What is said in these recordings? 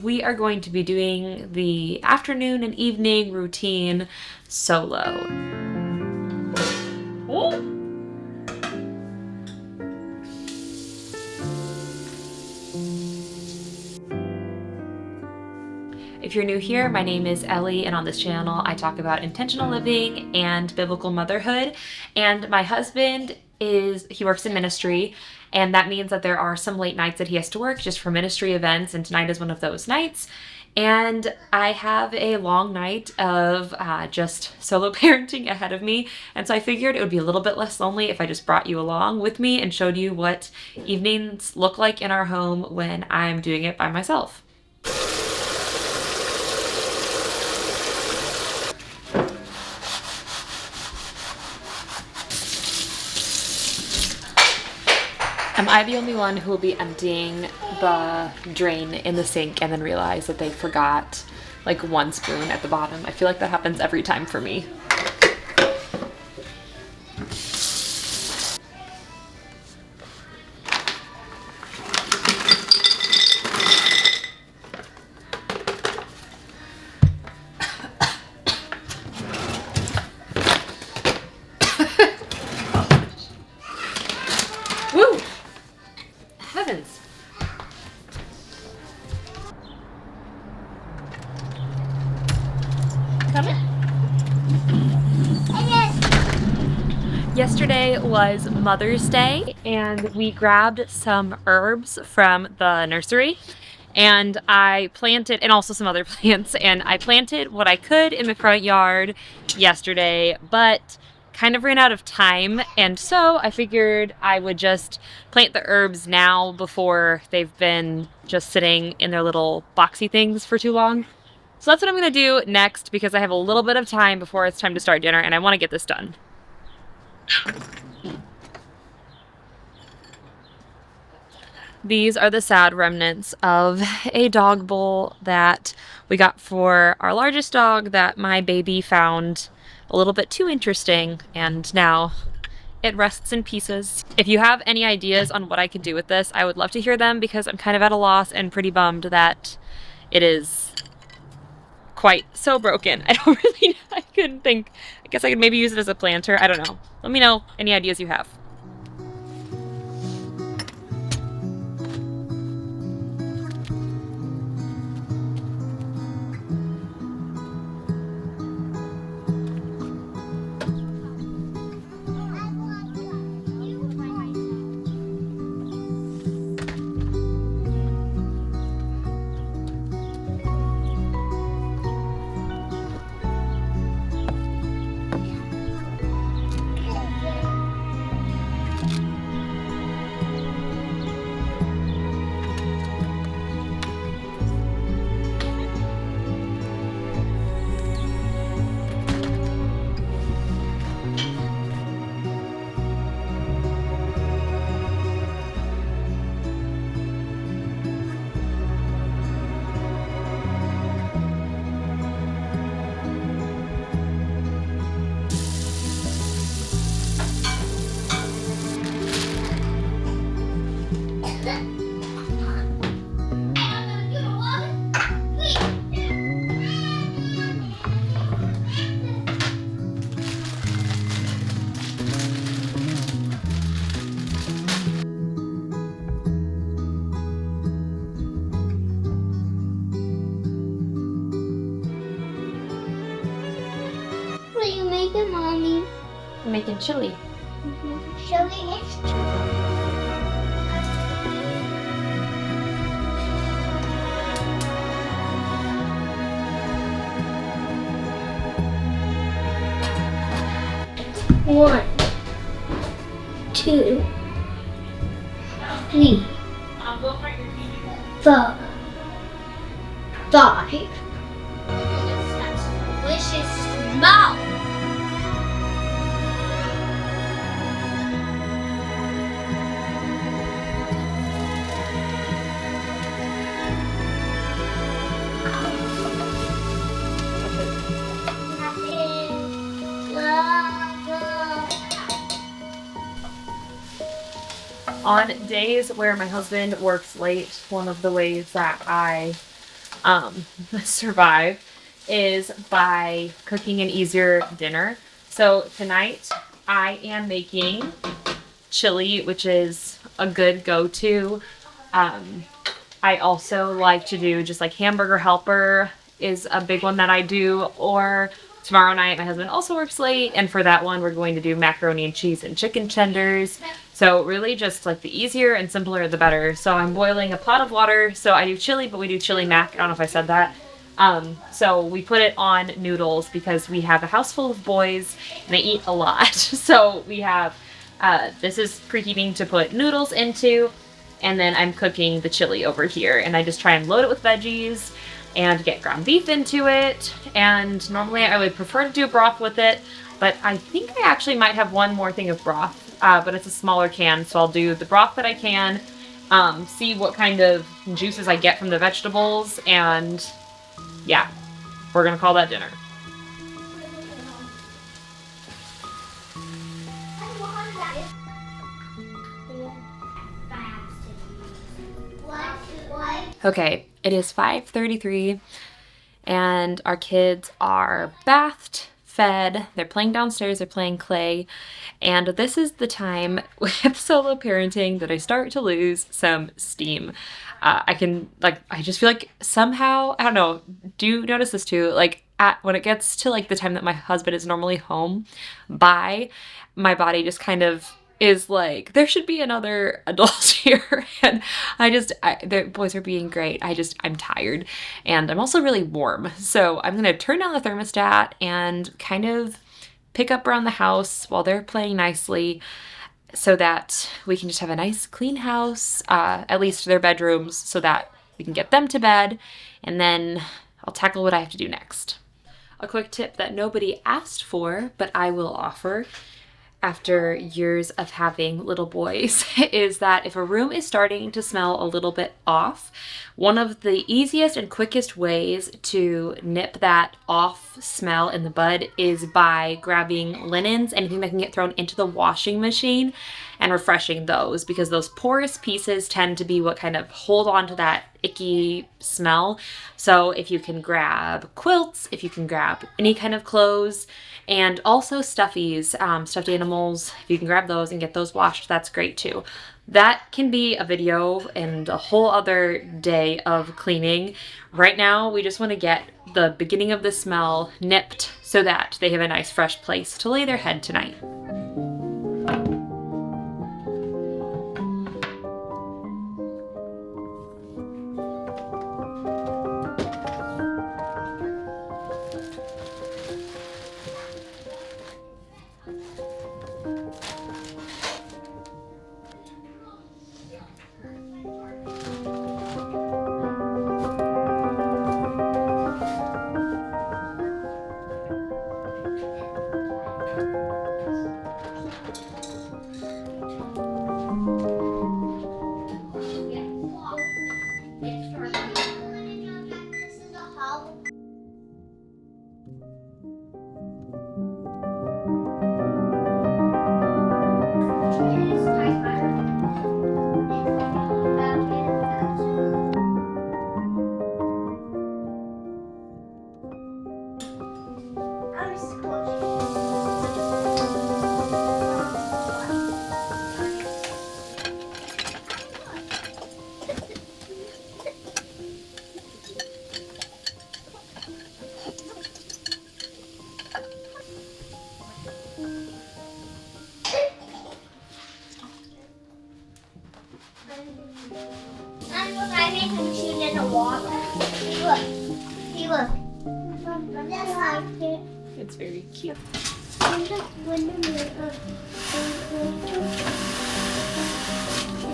We are going to be doing the afternoon and evening routine solo. Oh. If you're new here, my name is Ellie, and on this channel I talk about intentional living and biblical motherhood. And my husband he works in ministry, and that means that there are some late nights that he has to work just for ministry events, and tonight is one of those nights. And I have a long night of just solo parenting ahead of me, and so I figured it would be a little bit less lonely if I just brought you along with me and showed you what evenings look like in our home when I'm doing it by myself. Am I the only one who will be emptying the drain in the sink and then realize that they forgot like one spoon at the bottom? I feel like that happens every time for me. Woo! Heavens. Come in. Yesterday was Mother's Day, and we grabbed some herbs from the nursery, and I planted, and also some other plants, and I planted what I could in the front yard yesterday, but kind of ran out of time, and so I figured I would just plant the herbs now before they've been just sitting in their little boxy things for too long. So that's what I'm gonna do next, because I have a little bit of time before it's time to start dinner, and I want to get this done. These are the sad remnants of a dog bowl that we got for our largest dog that my baby found a little bit too interesting, and now it rests in pieces. If you have any ideas on what I could do with this, I would love to hear them, because I'm kind of at a loss and pretty bummed that it is quite so broken. I don't really know. I couldn't think. I guess I could maybe use it as a planter. I don't know. Let me know any ideas you have. What are you making, Mommy? I'm making chili. Chili is one, two, three, four, five. That's a delicious smell. On days where my husband works late, one of the ways that I um, survive is by cooking an easier dinner. So tonight I am making chili, which is a good go-to. Um, I also like to do just like hamburger helper is a big one that I do. Or tomorrow night, my husband also works late, and for that one, we're going to do macaroni and cheese and chicken tenders. So really just like the easier and simpler, the better. So I'm boiling a pot of water. So I do chili, but we do chili mac. I don't know if I said that. So we put it on noodles because we have a house full of boys and they eat a lot. So we have, this is preheating to put noodles into, and then I'm cooking the chili over here, and I just try and load it with veggies and get ground beef into it. And normally I would prefer to do broth with it, but I think I actually might have one more thing of broth, but it's a smaller can, so I'll do the broth that I can, see what kind of juices I get from the vegetables, and yeah, we're gonna call that dinner. Okay, it is 5:33 and our kids are bathed, fed, they're playing downstairs, they're playing clay, and this is the time with solo parenting that I start to lose some steam. I just feel like somehow, I don't know, do you notice this too? Like, when it gets to like the time that my husband is normally home by, my body just kind of is like, there should be another adult here. And the boys are being great. I'm tired and I'm also really warm. So I'm going to turn down the thermostat and kind of pick up around the house while they're playing nicely so that we can just have a nice clean house, at least their bedrooms, so that we can get them to bed. And then I'll tackle what I have to do next. A quick tip that nobody asked for, but I will offer after years of having little boys is that if a room is starting to smell a little bit off, one of the easiest and quickest ways to nip that off smell in the bud is by grabbing linens, anything that can get thrown into the washing machine, and refreshing those, because those porous pieces tend to be what kind of hold on to that icky smell. So if you can grab quilts, if you can grab any kind of clothes, and also stuffies, stuffed animals, if you can grab those and get those washed, that's great too. That can be a video and a whole other day of cleaning. Right now, we just want to get the beginning of the smell nipped so that they have a nice fresh place to lay their head tonight. And look, I made him shoot in the water. Look. That's like it. It's very cute. And look, when the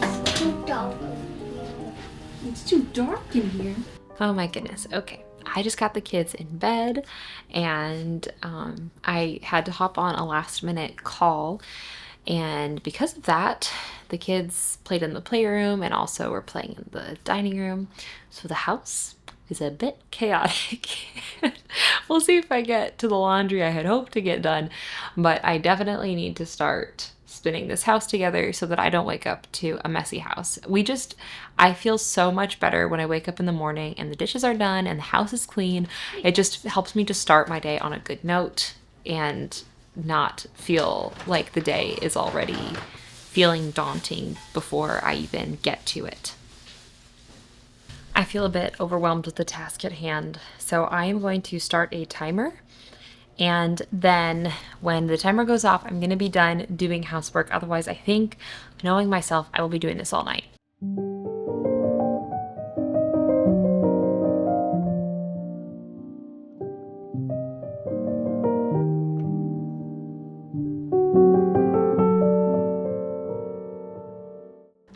it's too dark. It's too dark in here. Oh my goodness. Okay. I just got the kids in bed, and I had to hop on a last minute call. And because of that, the kids played in the playroom and also were playing in the dining room. So the house is a bit chaotic. We'll see if I get to the laundry I had hoped to get done, but I definitely need to start spinning this house together so that I don't wake up to a messy house. I feel so much better when I wake up in the morning and the dishes are done and the house is clean. It just helps me to start my day on a good note and not feel like the day is already feeling daunting before I even get to it. I feel a bit overwhelmed with the task at hand, so I am going to start a timer. And then when the timer goes off, I'm going to be done doing housework. Otherwise, I think, knowing myself, I will be doing this all night.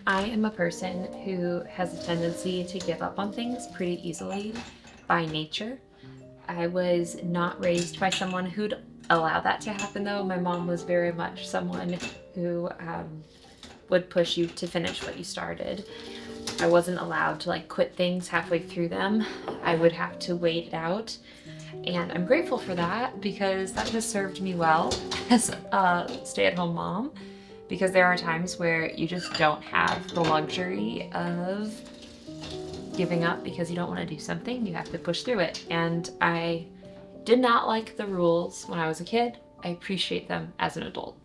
I am a person who has a tendency to give up on things pretty easily by nature. I was not raised by someone who'd allow that to happen, though. My mom was very much someone who would push you to finish what you started. I wasn't allowed to like quit things halfway through them. I would have to wait it out. And I'm grateful for that because that has served me well as a stay-at-home mom, because there are times where you just don't have the luxury of giving up because you don't want to do something. You have to push through it. And I did not like the rules when I was a kid. I appreciate them as an adult.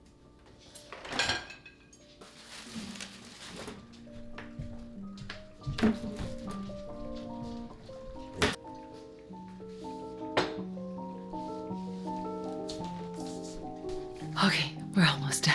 Okay, we're almost done.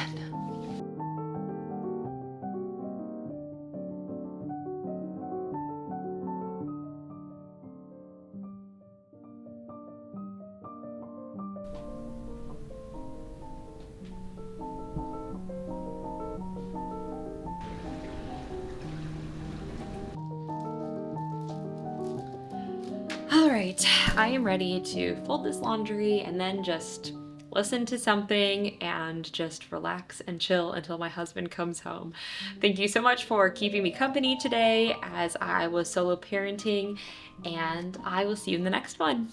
All right, I am ready to fold this laundry and then just listen to something and just relax and chill until my husband comes home. Thank you so much for keeping me company today as I was solo parenting, and I will see you in the next one.